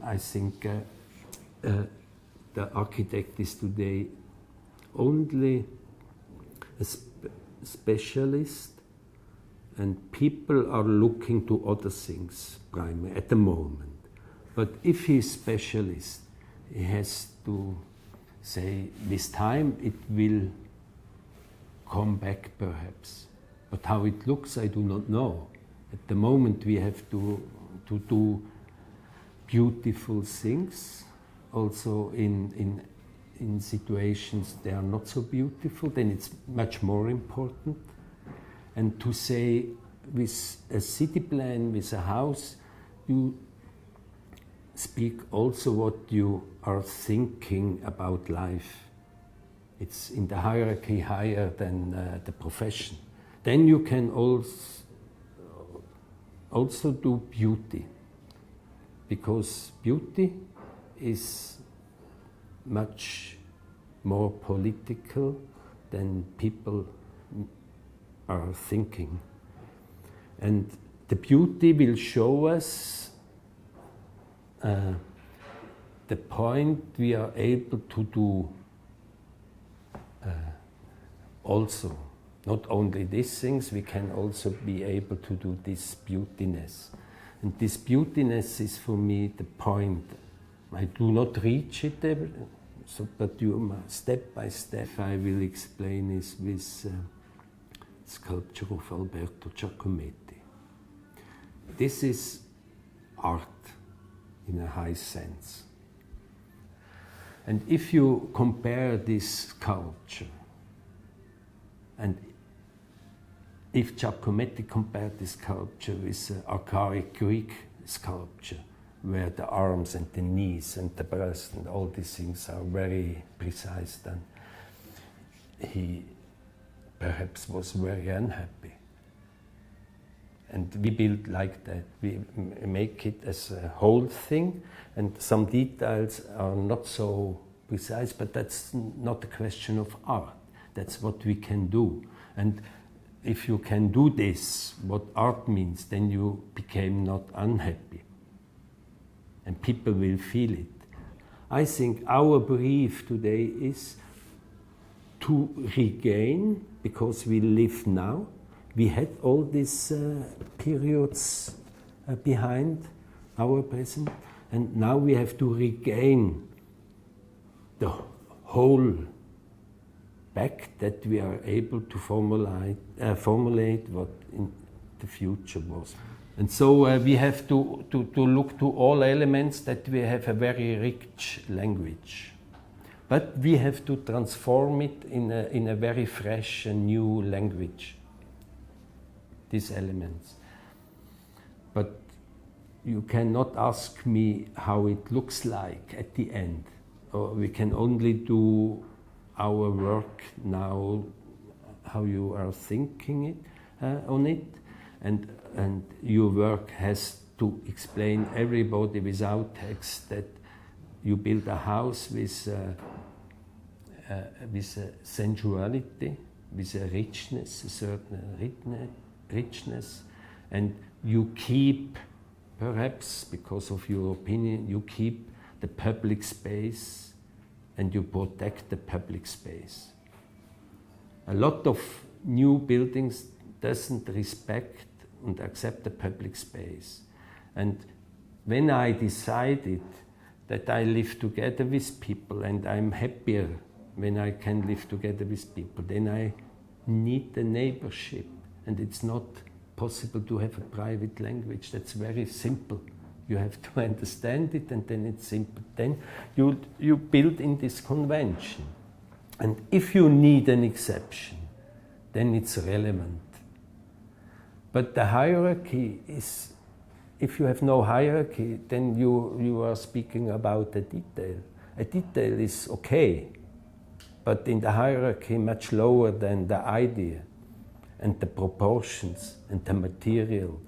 I think the architect is today only a specialist, and people are looking to other things primarily at the moment. But if he's specialist, he has to say, with time it will come back perhaps. But how it looks, I do not know. At the moment we have to do beautiful things, also in situations they are not so beautiful, then it's much more important. And to say, with a city plan, with a house, you speak also what you are thinking about life. It's in the hierarchy higher than the profession. Then you can also do beauty, because beauty is much more political than people are thinking. And the beauty will show us the point we are able to do also. Not only these things, we can also be able to do this beautiness. And this beautiness is for me the point. I do not reach it ever, but you step by step. I will explain is with sculpture of Alberto Giacometti. This is art in a high sense. And if you compare this sculpture, and if Giacometti compared this sculpture with archaic Greek sculpture, where the arms and the knees and the breast and all these things are very precise, then he perhaps was very unhappy. And we build like that. We make it as a whole thing, and some details are not so precise, but that's not a question of art. That's what we can do. And if you can do this, what art means, then you became not unhappy. And people will feel it. I think our brief today is to regain, because we live now. We had all these periods behind our present, and now we have to regain the whole back, that we are able to formulate what in the future was. And so we have to look to all elements, that we have a very rich language. But we have to transform it in a very fresh and new language, these elements. But you cannot ask me how it looks like at the end. Or we can only do our work now, how you are thinking it, on it. And your work has to explain everybody without text that you build a house with a sensuality, with a richness, a certain richness, and you keep, perhaps because of your opinion, you keep the public space and you protect the public space. A lot of new buildings doesn't respect and accept the public space. And when I decided that I live together with people, and I'm happier when I can live together with people, then I need the neighborship. And it's not possible to have a private language. That's very simple. You have to understand it, and then it's simple. Then you build in this convention. And if you need an exception, then it's relevant. But the hierarchy is, if you have no hierarchy, then you are speaking about a detail. A detail is okay, but in the hierarchy much lower than the idea and the proportions and the material